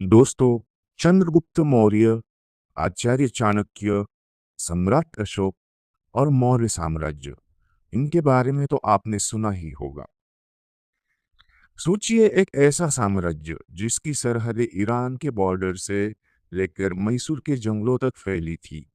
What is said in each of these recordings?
दोस्तों, चंद्रगुप्त मौर्य, आचार्य चाणक्य, सम्राट अशोक और मौर्य साम्राज्य, इनके बारे में तो आपने सुना ही होगा। सोचिए, एक ऐसा साम्राज्य जिसकी सरहदें ईरान के बॉर्डर से लेकर मैसूर के जंगलों तक फैली थी।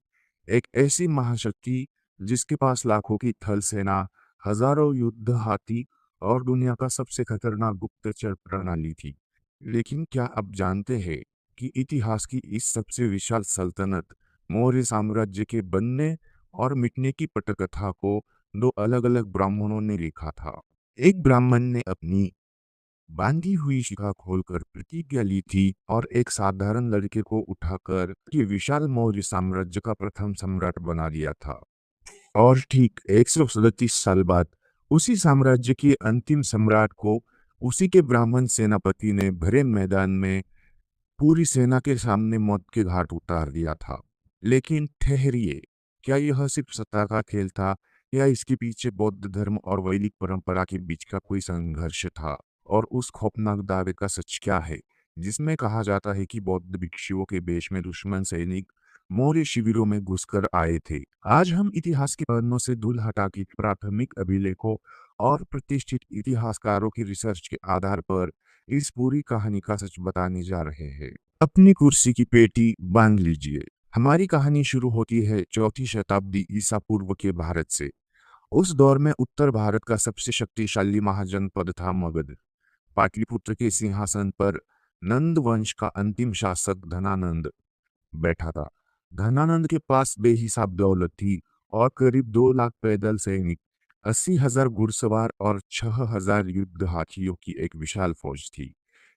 एक ऐसी महाशक्ति जिसके पास लाखों की थल सेना, हजारों युद्ध हाथी और दुनिया का सबसे खतरनाक गुप्तचर प्रणाली थी। लेकिन क्या आप जानते हैं कि इतिहास की इस सबसे विशाल सल्तनत मौर्य साम्राज्य के बनने और मिटने की पटकथा को दो अलग अलग ब्राह्मणों ने लिखा था। एक ब्राह्मण ने अपनी बांधी हुई शिखा खोलकर प्रतिज्ञा ली थी और एक साधारण लड़के को उठाकर ये विशाल मौर्य साम्राज्य का प्रथम सम्राट बना दिया था। और ठीक 137 साल बाद उसी साम्राज्य के अंतिम सम्राट को उसी के ब्राह्मण सेनापति ने भरे मैदान में पूरी सेना के सामने मौत के घाट उतार दिया था। लेकिन ठहरिए, क्या यह सिर्फ सत्ता का खेल था या इसके पीछे बौद्ध धर्म और वैदिक परंपरा के बीच का कोई संघर्ष था? और उस खौफनाक दावे का सच क्या है जिसमें कहा जाता है कि बौद्ध भिक्षुओं के वेश में दुश्मन सैनिक मौर्य शिविरों में घुसकर आए थे? आज हम इतिहास के पन्नों से धूल हटा के प्राथमिक अभिलेखों और प्रतिष्ठित इतिहासकारों की रिसर्च के आधार पर इस पूरी कहानी का सच बताने जा रहे हैं। अपनी कुर्सी की पेटी बांध लीजिए। हमारी कहानी शुरू होती है चौथी शताब्दी ईसा पूर्व के भारत से। उस दौर में उत्तर भारत का सबसे शक्तिशाली महाजनपद था मगध। पाटलिपुत्र के सिंहासन पर नंद वंश का अंतिम शासक धनानंद बैठा था। धनानंद के पास बेहिसाब दौलत थी और करीब 2 लाख पैदल सैनिक, 80,000 घुड़सवार और 6,000 युद्ध हाथियों की एक विशाल फौज थी।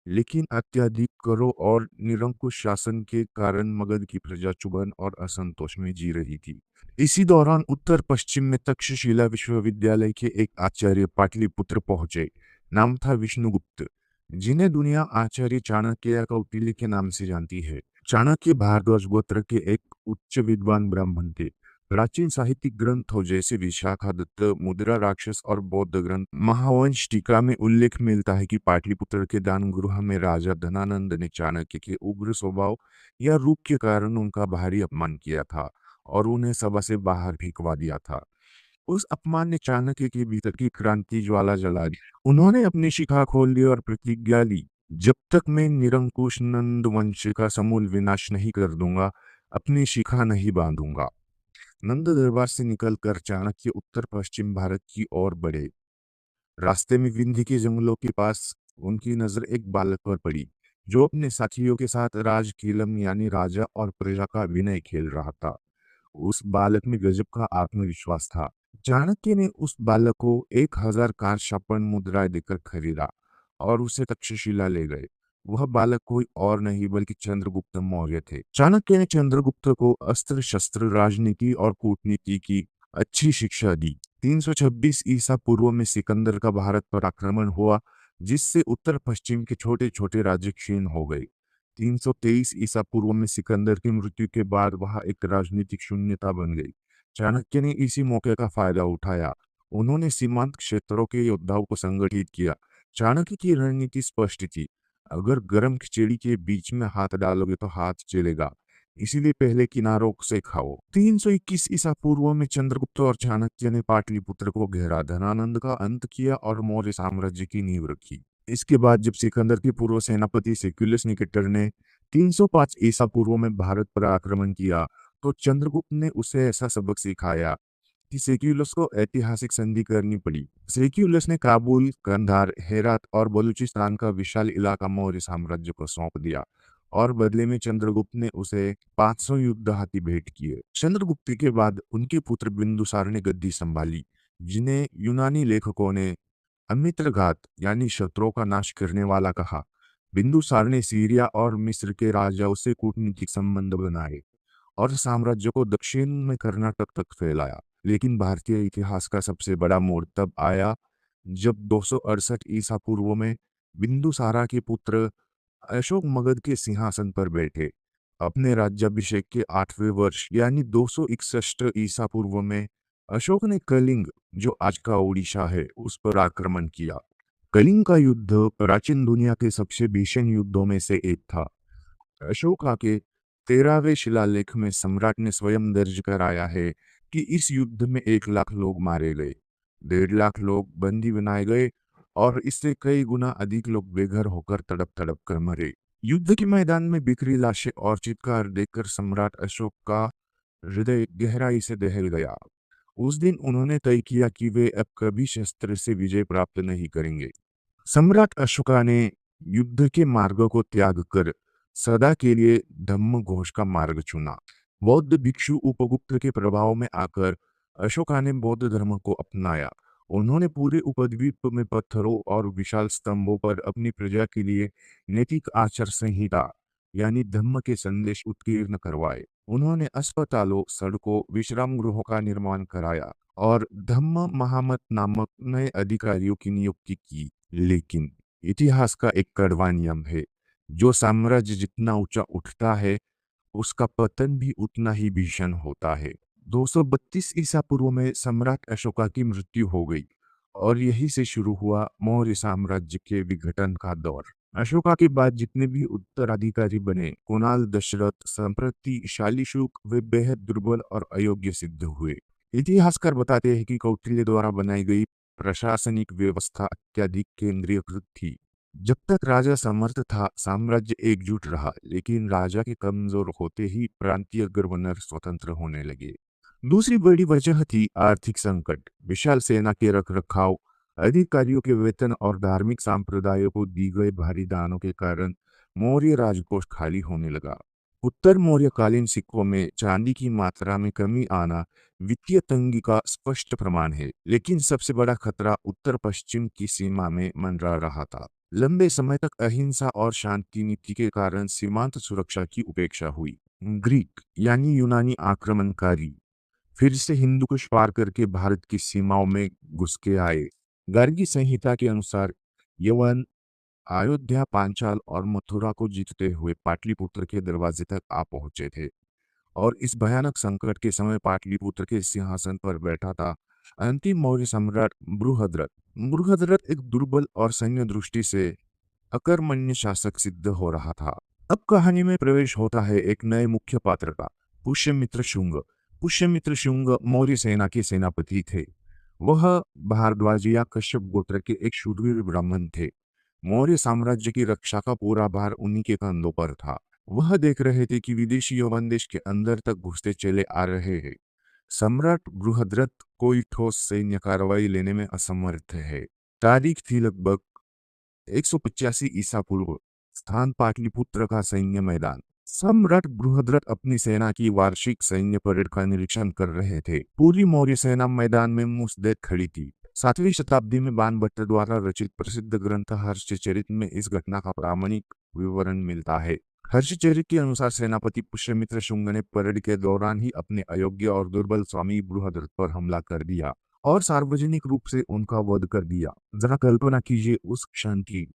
लेकिन अत्यधिक करों और निरंकुश शासन के कारण मगध की प्रजा चुभन और असंतोष में जी रही थी। इसी दौरान उत्तर पश्चिम में तक्षशिला विश्वविद्यालय के एक आचार्य पाटलिपुत्र पहुंचे। नाम था विष्णुगुप्त, जिन्हें दुनिया आचार्य चाणक्य या कौटिल्य के नाम से जानती है। चाणक्य भारद्वाज गोत्र के एक उच्च विद्वान ब्राह्मण थे। प्राचीन साहित्यिक ग्रंथों जैसे विशाखादत्त, मुद्रा राक्षस और बौद्ध ग्रंथ महावंश टीका में उल्लेख मिलता है कि पाटलिपुत्र के दानगृह में राजा धनानंद ने चाणक्य के उग्र स्वभाव या रूप के कारण उनका भारी अपमान किया था और उन्हें सभा से बाहर फेंकवा दिया था। उस अपमान ने चाणक्य के भीतर की क्रांति ज्वाला जला दी। उन्होंने अपनी शिखा खोल दी और प्रतिज्ञा ली, जब तक मैं निरंकुश नंद वंश का समूल विनाश नहीं कर दूंगा, अपनी शिखा नहीं बांधूंगा। नंद दरबार से निकलकर चाणक्य उत्तर पश्चिम भारत की ओर बढ़े। रास्ते में विंध्य के जंगलों के पास उनकी नजर एक बालक पर पड़ी, जो अपने साथियों के साथ राजकीलम यानी राजा और प्रजा का विनय खेल रहा था। उस बालक में गजब का आत्मविश्वास था। चाणक्य ने उस बालक को 1,000 कारशापन मुद्राएं देकर खरीदा और उसे तक्षशिला ले गए। वह बालक कोई और नहीं बल्कि चंद्रगुप्त मौर्य थे। चाणक्य ने चंद्रगुप्त को अस्त्र शस्त्र, राजनीति और कूटनीति की अच्छी शिक्षा दी। 326 ईसा पूर्व में सिकंदर का भारत पर आक्रमण हुआ, जिससे उत्तर पश्चिम के छोटे छोटे राज्य क्षीण हो गए। 323 ईसा पूर्व में सिकंदर की मृत्यु के बाद वहां एक राजनीतिक शून्यता बन गई। चाणक्य ने इसी मौके का फायदा उठाया। उन्होंने सीमांत क्षेत्रों के योद्धाओं को संगठित किया। चाणक्य की रणनीति स्पष्ट थी, अगर गर्म खिचड़ी के बीच में हाथ डालोगे तो हाथ जलेगा, इसीलिए पहले किनारों से खाओ। 321 ईसा पूर्व में चंद्रगुप्त और चाणक्य ने पाटलिपुत्र को घेरा, धनानंद का अंत किया और मौर्य साम्राज्य की नींव रखी। इसके बाद जब सिकंदर के पूर्व सेनापति सेक्युलस निकेटर ने 305 ईसा पूर्व में भारत पर आक्रमण किया, तो चंद्रगुप्त ने उसे ऐसा सबक सिखाया कि सेक्युलस को ऐतिहासिक संधि करनी पड़ी। सेक्युलस ने काबुल, कंधार, हेरात और बलूचिस्तान का विशाल इलाका मौर्य साम्राज्य को सौंप दिया और बदले में चंद्रगुप्त ने उसे 500 युद्ध हाथी भेंट किए। चंद्रगुप्त के बाद उनके पुत्र बिंदुसार ने गद्दी संभाली, जिन्हें यूनानी लेखकों ने अमित्रघात यानी शत्रुओं का नाश करने वाला कहा। बिंदुसार ने सीरिया और मिस्र के राजाओं से कूटनीतिक संबंध बनाए और साम्राज्य को दक्षिण में कर्नाटक तक फैलाया। लेकिन भारतीय इतिहास का सबसे बड़ा मोड़ तब आया जब 268 ईसा पूर्व में बिंदुसारा के पुत्र अशोक मगध के सिंहासन पर बैठे। अपने राज्याभिषेक के 8वें वर्ष यानी 261 ईसा पूर्व में अशोक ने कलिंग, जो आज का ओडिशा है, उस पर आक्रमण किया। कलिंग का युद्ध प्राचीन दुनिया के सबसे भीषण युद्धों में से एक था। अशोका के 13वें शिलालेख में सम्राट ने स्वयं दर्ज कराया है कि इस युद्ध में 1 लाख लोग मारे गए, 1.5 लाख लोग बंदी बनाए गए और इससे कई गुना अधिक लोग बेघर होकर तड़प तड़प कर मरे। युद्ध के मैदान में बिखरी लाशें और चित्कार देखकर सम्राट अशोक का हृदय गहराई से दहल गया। उस दिन उन्होंने तय किया कि वे अब कभी शस्त्र से विजय प्राप्त नहीं करेंगे। सम्राट अशोका ने युद्ध के मार्ग को त्याग कर सदा के लिए धम्म घोष का मार्ग चुना। बौद्ध भिक्षु उपगुप्त के प्रभाव में आकर अशोका ने बौद्ध धर्म को अपनाया। उन्होंने पूरे उपद्वीप में पत्थरों और विशाल स्तंभों पर अपनी प्रजा के लिए नैतिक आचार संहिता यानी धम्म के संदेश उत्कीर्ण करवाए। उन्होंने अस्पतालों, सड़कों, विश्राम गृहों का निर्माण कराया और धम्म महामत नामक नए अधिकारियों की नियुक्ति की। लेकिन इतिहास का एक कड़वा नियम है, जो साम्राज्य जितना ऊंचा उठता है उसका पतन भी उतना ही भीषण होता है। 232 ईसा पूर्व में सम्राट अशोका की मृत्यु हो गई और यही से शुरू हुआ मौर्य साम्राज्य के विघटन का दौर। अशोका के बाद जितने भी उत्तराधिकारी बने, कुणाल, दशरथ, संप्रति, शालीशुक, वे बेहद दुर्बल और अयोग्य सिद्ध हुए। इतिहासकार बताते हैं कि कौटिल्य द्वारा बनाई गई प्रशासनिक व्यवस्था अत्यधिक केंद्रीयकृत थी। जब तक राजा समर्थ था, साम्राज्य एकजुट रहा, लेकिन राजा के कमजोर होते ही प्रांतीय गवर्नर स्वतंत्र होने लगे। दूसरी बड़ी वजह थी आर्थिक संकट। विशाल सेना के रखरखाव, अधिकारियों के वेतन और धार्मिक संप्रदायों को दी गए भारी दानों के कारण मौर्य राजकोष खाली होने लगा। उत्तर मौर्यकालीन सिक्कों में चांदी की मात्रा में कमी आना वित्तीय तंगी का स्पष्ट प्रमाण है, लेकिन सबसे बड़ा खतरा उत्तर पश्चिम की सीमा में मंडरा रहा था। लंबे समय तक अहिंसा और शांति नीति के कारण सीमांत सुरक्षा की उपेक्षा हुई। ग्रीक यानी यूनानी आक्रमणकारी फिर से हिंदू कुश पार करके भारत की सीमाओं में घुस के आए। गार्गी संहिता के अनुसार यवन, अयोध्या, पांचाल और मथुरा को जीतते हुए पाटलिपुत्र के दरवाजे तक आ पहुंचे थे और इस भयानक संकट के समय पाटलिपुत्र के सिंहासन पर बैठा था अंतिम मौर्य सम्राट बृहद्रथ। बृहद्रथ एक दुर्बल और सैन्य दृष्टि से अकर्मण्य शासक सिद्ध हो रहा था। अब कहानी में प्रवेश होता है एक नए मुख्य पात्र का, पुष्यमित्र शुंग। पुष्यमित्र शुंग मौर्य सेना के सेनापति थे। वह भारद्वाज या कश्यप गोत्र के एक शूरवीर ब्राह्मण थे। मौर्य साम्राज्य की रक्षा का पूरा भार उन्हीं के कंधों पर था। वह देख रहे थे कि विदेशी यवन देश के अंदर तक घुसते चले आ रहे हैं। सम्राट बृहद्रथ कोई ठोस सैन्य कार्रवाई लेने में असमर्थ है। तारीख थी लगभग 185 ईसा पूर्व। स्थान पाटलिपुत्र का सैन्य मैदान। सम्राट बृहद्रथ अपनी सेना की वार्षिक सैन्य परेड का निरीक्षण कर रहे थे। पूरी मौर्य सेना मैदान में मुस्तैद खड़ी थी। 7वीं शताब्दी में बाणभट्ट द्वारा रचित प्रसिद्ध ग्रंथ हर्षचरित में इस घटना का प्रामाणिक विवरण मिलता है। हर्षचरित के अनुसार सेनापति पुष्यमित्र शुंग ने परेड के दौरान ही अपने अयोग्य और दुर्बल स्वामी बृहद्रथ पर हमला कर दिया और सार्वजनिक रूप से उनका वध कर दिया। जरा कल्पना कीजिए उस क्षण की।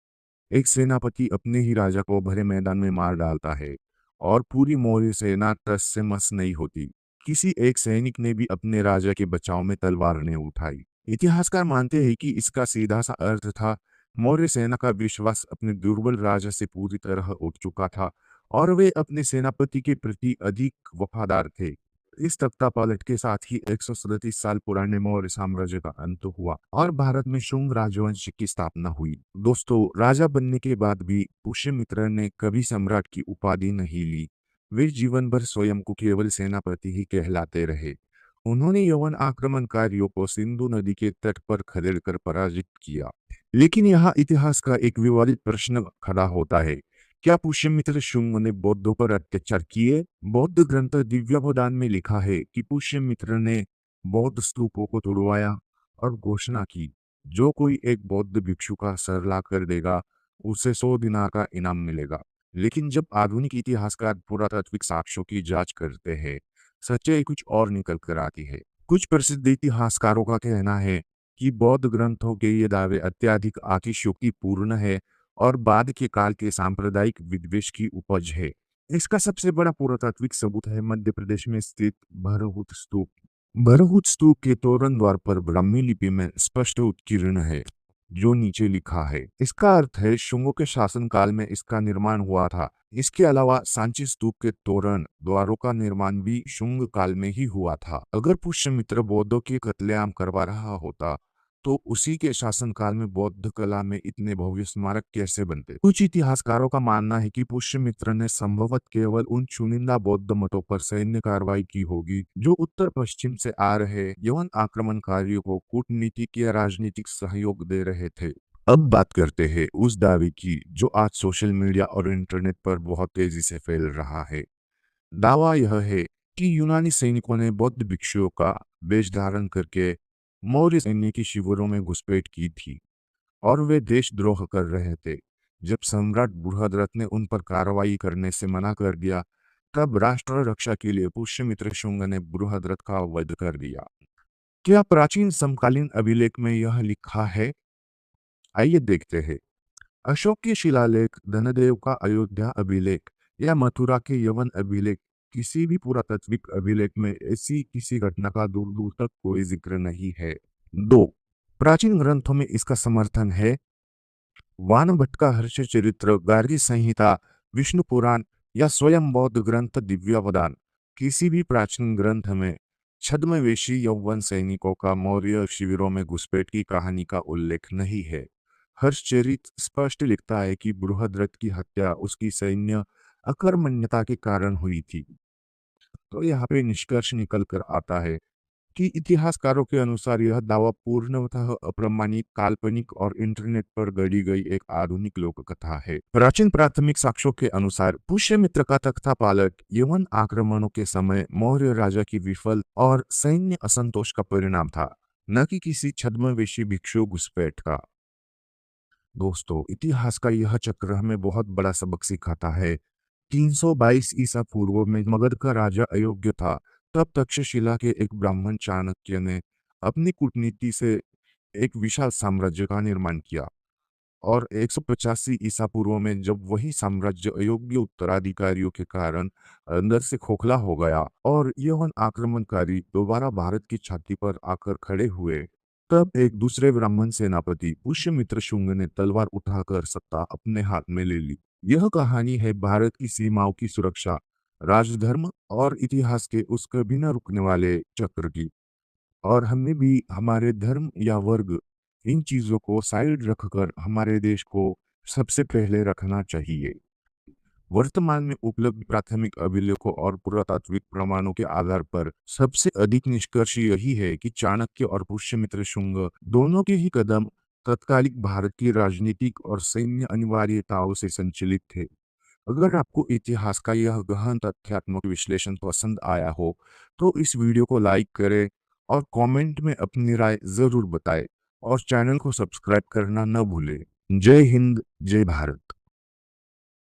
एक सेनापति अपने ही राजा को भरे मैदान में मार डालता है और पूरी मौर्य सेना टस से मस नहीं होती। किसी एक सैनिक ने भी अपने राजा के बचाव में तलवार नहीं उठाई। इतिहासकार मानते हैं कि इसका सीधा सा अर्थ था, मौर्य सेना का विश्वास अपने दुर्बल राजा से पूरी तरह उठ चुका था और वे अपने सेनापति के प्रति अधिक वफादार थे। इस तख्तापलट के साथ ही 137 साल पुराने मौर्य साम्राज्य का अंत हुआ और भारत में शुंग राजवंश की स्थापना हुई। दोस्तों, राजा बनने के बाद भी पुष्यमित्र ने कभी सम्राट की उपाधि नहीं ली। वे जीवन भर स्वयं को केवल सेनापति ही कहलाते रहे। उन्होंने यवन आक्रमणकारियों को सिंधु नदी के तट पर खदेड़कर पराजित किया। लेकिन यहाँ इतिहास का एक विवादित प्रश्न खड़ा होता है, क्या पुष्यमित्र शुंग ने बौद्धों पर अत्याचार किए? बौद्ध ग्रंथ दिव्यावदान में लिखा है कि पुष्यमित्र ने बौद्ध स्तूपों को तोड़वाया और घोषणा की, जो कोई एक बौद्ध भिक्षु का सर ला कर देगा उसे 100 दिनार का इनाम मिलेगा। लेकिन जब आधुनिक इतिहासकार पुरातात्विक साक्ष्यों की जांच करते हैं, सच्चाई कुछ और निकल कर आती है। कुछ प्रसिद्ध इतिहासकारों का कहना है कि बौद्ध ग्रंथों के ये दावे अत्यधिक अतिशयोक्तिपूर्ण है और बाद के काल के सांप्रदायिक विद्वेष की उपज है। इसका सबसे बड़ा पुरातात्विक सबूत है मध्य प्रदेश में स्थित भरहुत स्तूप। भरहुत स्तूप के तोरण द्वार पर ब्राह्मी लिपि में स्पष्ट उत्कीर्ण है, जो नीचे लिखा है। इसका अर्थ है शुंगों के शासन काल में इसका निर्माण हुआ था। इसके अलावा सांची स्तूप के तोरण द्वारों का निर्माण भी शुंग काल में ही हुआ था। अगर पुष्यमित्र बौद्धों की कत्लेआम करवा रहा होता तो उसी के शासनकाल में बौद्ध कला में इतने भव्य स्मारक कैसे बनते। कुछ इतिहासकारों का मानना है कि पुष्यमित्र ने संभवत केवल उन चुनिंदा बौद्ध मठों पर सैन्य कार्रवाई की होगी जो उत्तर पश्चिम से आ रहे यवन आक्रमणकारियों को कूटनीतिक या राजनीतिक सहयोग दे रहे थे। अब बात करते हैं उस दावे की जो आज सोशल मीडिया और इंटरनेट पर बहुत तेजी से फैल रहा है। दावा यह है कि यूनानी सैनिकों ने बौद्ध भिक्षुओं का वेश धारण करके मौर्य सैन्य की शिविरों में घुसपैठ की थी और वे देशद्रोह कर रहे थे। जब सम्राट बृहद्रथ ने उन पर कार्रवाई करने से मना कर दिया तब राष्ट्र रक्षा के लिए पुष्यमित्र शुंग ने बृहद्रथ का वध कर दिया। क्या प्राचीन समकालीन अभिलेख में यह लिखा है? आइए देखते हैं। अशोक के शिलालेख, धनदेव का अयोध्या अभिलेख या मथुरा के यवन अभिलेख, किसी भी पुरातात्विक अभिलेख में ऐसी किसी घटना का दूर दूर तक कोई जिक्र नहीं है। 2. प्राचीन ग्रंथों में इसका समर्थन है। वानभट्ट का हर्ष चरित्र, गार्गी संहिता, विष्णु पुराण या स्वयं बौद्ध ग्रंथ दिव्यावदान, किसी भी प्राचीन ग्रंथ में छद्मवेशी यौवन सैनिकों का मौर्य शिविरों में घुसपैठ की कहानी का उल्लेख नहीं है। हर्षचरित स्पष्ट लिखता है कि बृहद्रथ की हत्या उसकी सैन्य अकर्मण्यता के कारण हुई थी। तो यहाँ पे निष्कर्ष निकल कर आता है कि इतिहासकारों के अनुसार यह दावा पूर्णतः अप्रमाणित, काल्पनिक और इंटरनेट पर गढ़ी गई एक आधुनिक लोक कथा है। प्राचीन प्राथमिक साक्ष्यों के अनुसार पुष्यमित्र का तख्तापालक यवन आक्रमणों के समय मौर्य राजा की विफल और सैन्य असंतोष का परिणाम था, न कि किसी छद्मवेशी भिक्षु घुसपैठ का। दोस्तों, इतिहास का यह चक्र हमें बहुत बड़ा सबक सिखाता है। 322 ईसा पूर्व में मगध का राजा अयोग्य था, तब तक्षशिला के एक ब्राह्मण चाणक्य ने अपनी कूटनीति से एक विशाल साम्राज्य का निर्माण किया और 185 ईसा पूर्व में जब वही साम्राज्य अयोग्य उत्तराधिकारियों के कारण अंदर से खोखला हो गया और यवन आक्रमणकारी दोबारा भारत की छाती पर आकर खड़े हुए, तब एक दूसरे ब्राह्मण सेनापति पुष्यमित्र शुंग ने तलवार उठाकर सत्ता अपने हाथ में ले ली। यह कहानी है भारत की सीमाओं की सुरक्षा, राजधर्म और इतिहास के उस कभी न रुकने वाले चक्र की। और हमें भी हमारे धर्म या वर्ग, इन चीजों को साइड रखकर हमारे देश को सबसे पहले रखना चाहिए। वर्तमान में उपलब्ध प्राथमिक अभिलेखों और पुरातात्विक प्रमाणों के आधार पर सबसे अधिक निष्कर्ष यही है कि चाणक्य और पुष्यमित्र शुंग दोनों के ही कदम तत्कालिक भारत की राजनीतिक और सैन्य अनिवार्यताओं से संचालित थे। अगर आपको इतिहास का यह गहन तथ्यात्मक विश्लेषण पसंद आया हो तो इस वीडियो को लाइक करें और कमेंट में अपनी राय जरूर बताएं और चैनल को सब्सक्राइब करना न भूलें। जय हिंद, जय भारत।